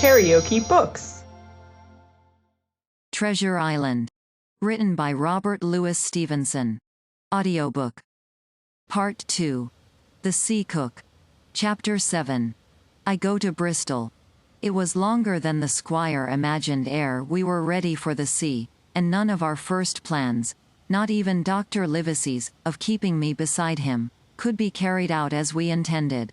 KaraokeBooks. Treasure Island. Written by Robert Louis Stevenson. Audiobook. Part 2. The Sea Cook. Chapter 7. I go to Bristol. It was longer than the squire imagined ere we were ready for the sea, and none of our first plans, not even Dr. Livesey's, of keeping me beside him, could be carried out as we intended.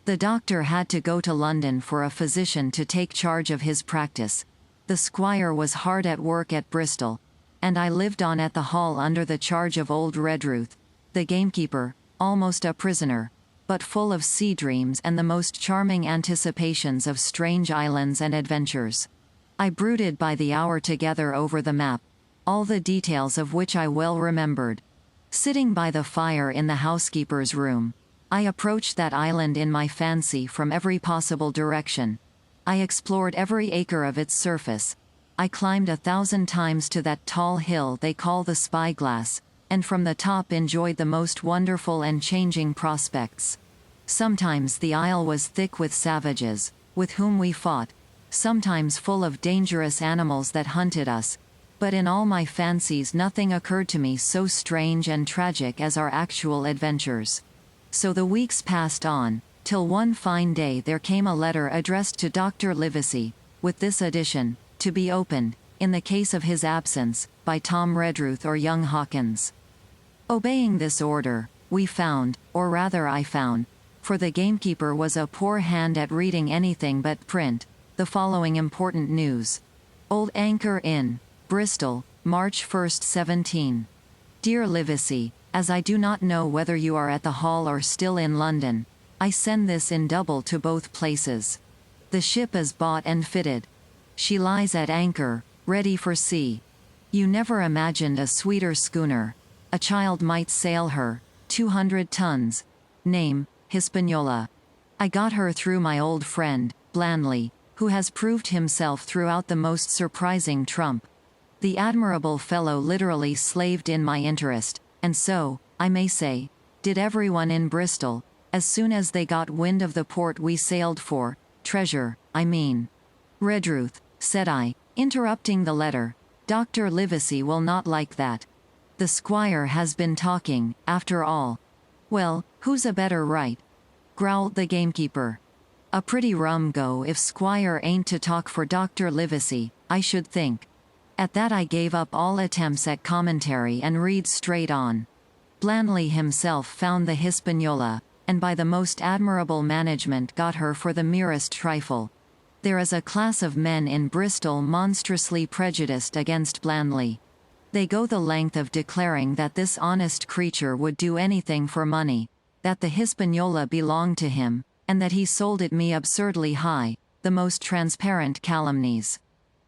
The doctor had to go to London for a physician to take charge of his practice. The squire was hard at work at Bristol, and I lived on at the Hall under the charge of old Redruth, the gamekeeper, almost a prisoner, but full of sea dreams and the most charming anticipations of strange islands and adventures. I brooded by the hour together over the map, all the details of which I well remembered. Sitting by the fire in the housekeeper's room, I approached that island in my fancy from every possible direction. I explored every acre of its surface. I climbed 1,000 times to that tall hill they call the Spyglass, and from the top enjoyed the most wonderful and changing prospects. Sometimes the isle was thick with savages, with whom we fought, sometimes full of dangerous animals that hunted us, but in all my fancies nothing occurred to me so strange and tragic as our actual adventures. So the weeks passed on, till one fine day there came a letter addressed to Dr. Livesey, with this addition, to be opened, in the case of his absence, by Tom Redruth or young Hawkins. Obeying this order, we found, or rather I found, for the gamekeeper was a poor hand at reading anything but print, the following important news. Old Anchor Inn, Bristol, March 1st, 17. Dear Livesey, as I do not know whether you are at the Hall or still in London, I send this in double to both places. The ship is bought and fitted. She lies at anchor, ready for sea. You never imagined a sweeter schooner. A child might sail her, 200 tons. Name, Hispaniola. I got her through my old friend, Blandley, who has proved himself throughout the most surprising trump. The admirable fellow literally slaved in my interest, and so, I may say, did everyone in Bristol, as soon as they got wind of the port we sailed for, Treasure, I mean. Redruth, said I, interrupting the letter, Dr. Livesey will not like that. The squire has been talking, after all. Well, who's a better right? Growled the gamekeeper. A pretty rum go if squire ain't to talk for Dr. Livesey, I should think. At that I gave up all attempts at commentary and read straight on. Blandley himself found the Hispaniola, and by the most admirable management got her for the merest trifle. There is a class of men in Bristol monstrously prejudiced against Blandley. They go the length of declaring that this honest creature would do anything for money, that the Hispaniola belonged to him, and that he sold it me absurdly high, the most transparent calumnies.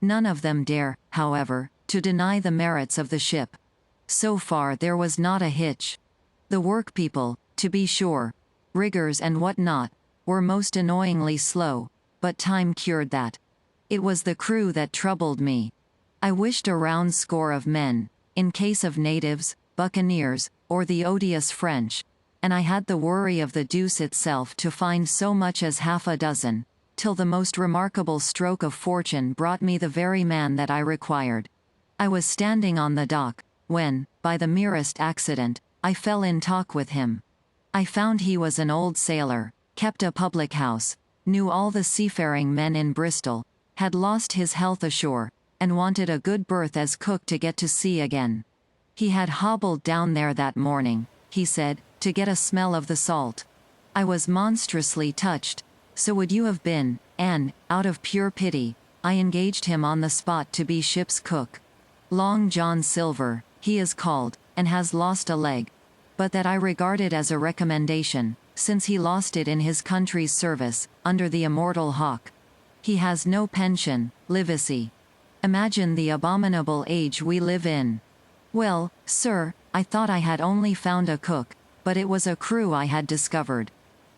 None of them dare, however, to deny the merits of the ship. So far there was not a hitch. The workpeople, to be sure, riggers and what not, were most annoyingly slow, but time cured that. It was the crew that troubled me. I wished a round score of men, in case of natives, buccaneers, or the odious French, and I had the worry of the deuce itself to find so much as half a dozen, till the most remarkable stroke of fortune brought me the very man that I required. I was standing on the dock, when, by the merest accident, I fell in talk with him. I found he was an old sailor, kept a public house, knew all the seafaring men in Bristol, had lost his health ashore, and wanted a good berth as cook to get to sea again. He had hobbled down there that morning, he said, to get a smell of the salt. I was monstrously touched. So would you have been, and, out of pure pity, I engaged him on the spot to be ship's cook. Long John Silver, he is called, and has lost a leg. But that I regarded as a recommendation, since he lost it in his country's service, under the immortal Hawke. He has no pension, Livesey. Imagine the abominable age we live in. Well, sir, I thought I had only found a cook, but it was a crew I had discovered.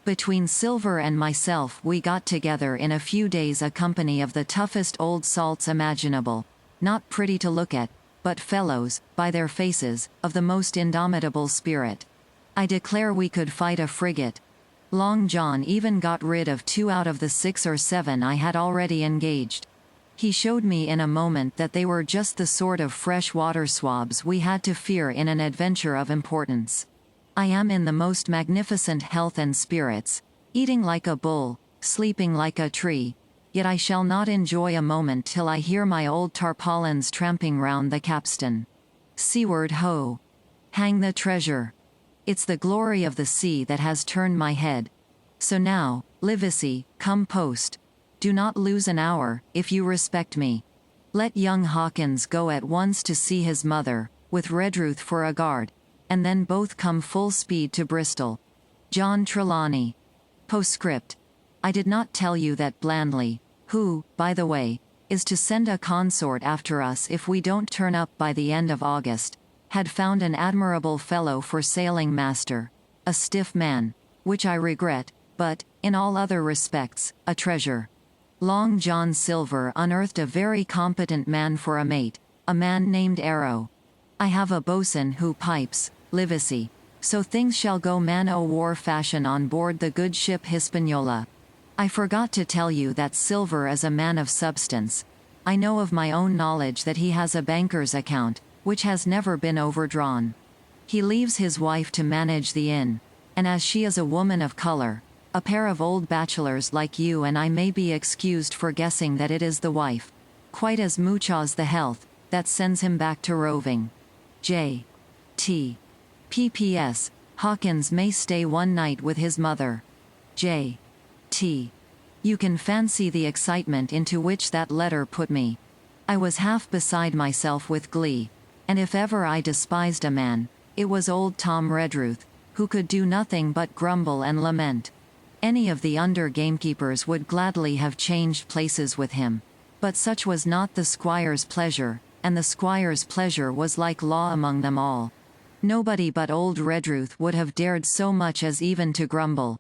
Between Silver and myself we got together in a few days a company of the toughest old salts imaginable, not pretty to look at, but fellows, by their faces, of the most indomitable spirit. I declare we could fight a frigate. Long John even got rid of 2 out of the 6 or 7 I had already engaged. He showed me in a moment that they were just the sort of fresh water swabs we had to fear in an adventure of importance. I am in the most magnificent health and spirits, eating like a bull, sleeping like a tree, yet I shall not enjoy a moment till I hear my old tarpaulins tramping round the capstan. Seaward ho! Hang the treasure! It's the glory of the sea that has turned my head. So now, Livesey, come post. Do not lose an hour, if you respect me. Let young Hawkins go at once to see his mother, with Redruth for a guard, and then both come full speed to Bristol. John Trelawney. Postscript. I did not tell you that Blandley, who, by the way, is to send a consort after us if we don't turn up by the end of August, had found an admirable fellow for sailing master, a stiff man, which I regret, but, in all other respects, a treasure. Long John Silver unearthed a very competent man for a mate, a man named Arrow. I have a boatswain who pipes, Livesey, so things shall go man-o'-war fashion on board the good ship Hispaniola. I forgot to tell you that Silver is a man of substance. I know of my own knowledge that he has a banker's account, which has never been overdrawn. He leaves his wife to manage the inn, and as she is a woman of color, a pair of old bachelors like you and I may be excused for guessing that it is the wife, quite as much as the health, that sends him back to roving. J. T. P.P.S. Hawkins may stay one night with his mother. J. T. You can fancy the excitement into which that letter put me. I was half beside myself with glee, and if ever I despised a man, it was old Tom Redruth, who could do nothing but grumble and lament. Any of the under gamekeepers would gladly have changed places with him, but such was not the squire's pleasure, and the squire's pleasure was like law among them all. Nobody but old Redruth would have dared so much as even to grumble.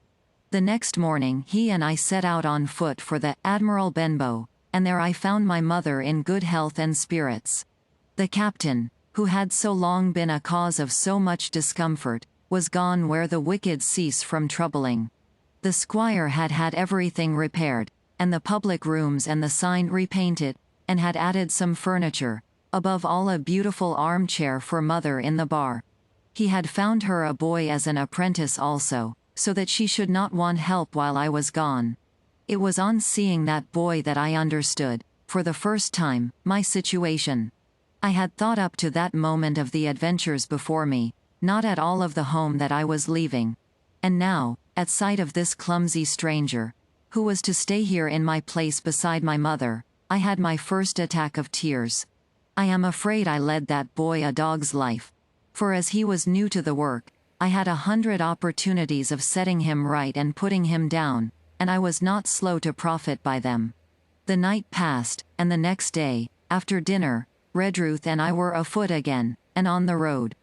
The next morning he and I set out on foot for the Admiral Benbow, and there I found my mother in good health and spirits. The captain, who had so long been a cause of so much discomfort, was gone where the wicked cease from troubling. The squire had had everything repaired, and the public rooms and the sign repainted, and had added some furniture, above all a beautiful armchair for mother in the bar. He had found her a boy as an apprentice also, so that she should not want help while I was gone. It was on seeing that boy that I understood, for the first time, my situation. I had thought up to that moment of the adventures before me, not at all of the home that I was leaving. And now, at sight of this clumsy stranger, who was to stay here in my place beside my mother, I had my first attack of tears. I am afraid I led that boy a dog's life, for as he was new to the work, I had 100 opportunities of setting him right and putting him down, and I was not slow to profit by them. The night passed, and the next day, after dinner, Redruth and I were afoot again, and on the road.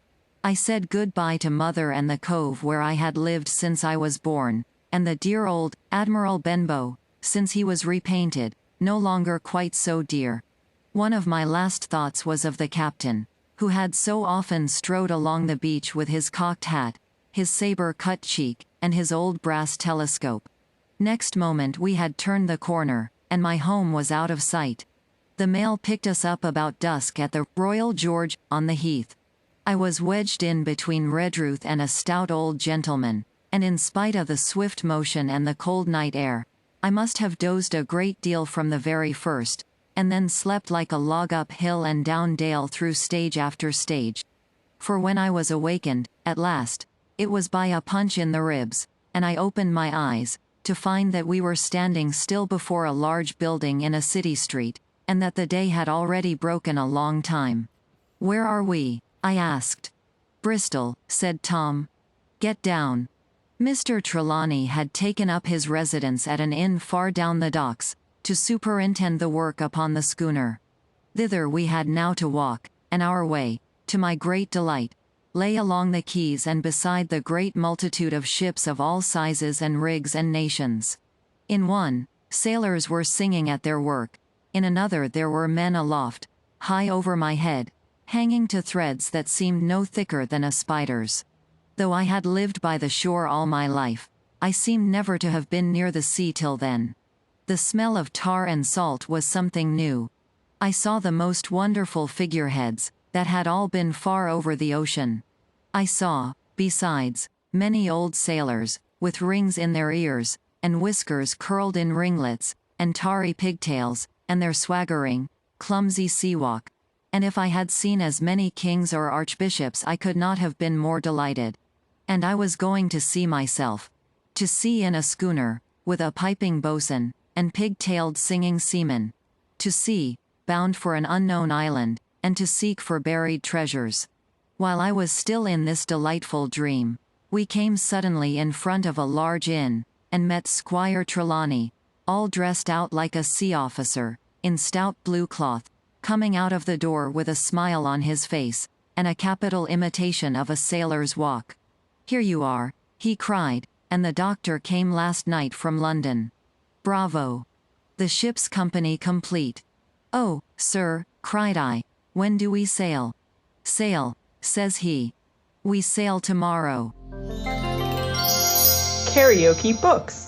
I said good-bye to mother and the cove where I had lived since I was born, and the dear old Admiral Benbow, since he was repainted, no longer quite so dear. One of my last thoughts was of the captain, who had so often strode along the beach with his cocked hat, his saber-cut cheek, and his old brass telescope. Next moment we had turned the corner, and my home was out of sight. The mail picked us up about dusk at the Royal George, on the heath. I was wedged in between Redruth and a stout old gentleman, and in spite of the swift motion and the cold night air, I must have dozed a great deal from the very first, and then slept like a log up hill and down dale through stage after stage. For when I was awakened, at last, it was by a punch in the ribs, and I opened my eyes, to find that we were standing still before a large building in a city street, and that the day had already broken a long time. "Where are we?" I asked. "Bristol," said Tom. "Get down." Mr. Trelawney had taken up his residence at an inn far down the docks, to superintend the work upon the schooner. Thither we had now to walk, and our way, to my great delight, lay along the quays and beside the great multitude of ships of all sizes and rigs and nations. In one, sailors were singing at their work, in another there were men aloft, high over my head, hanging to threads that seemed no thicker than a spider's. Though I had lived by the shore all my life, I seemed never to have been near the sea till then. The smell of tar and salt was something new. I saw the most wonderful figureheads, that had all been far over the ocean. I saw, besides, many old sailors, with rings in their ears, and whiskers curled in ringlets, and tarry pigtails, and their swaggering, clumsy sea-walk. And if I had seen as many kings or archbishops I could not have been more delighted. And I was going to sea myself. To sea in a schooner, with a piping boatswain, and pig-tailed singing seamen. To sea, bound for an unknown island, and to seek for buried treasures. While I was still in this delightful dream, we came suddenly in front of a large inn, and met Squire Trelawney, all dressed out like a sea officer, in stout blue cloth, coming out of the door with a smile on his face, and a capital imitation of a sailor's walk. "Here you are," he cried, "and the doctor came last night from London. Bravo! The ship's company complete." "Oh, sir," cried I, "when do we sail?" "Sail," says he. "We sail tomorrow." KaraokeBooks.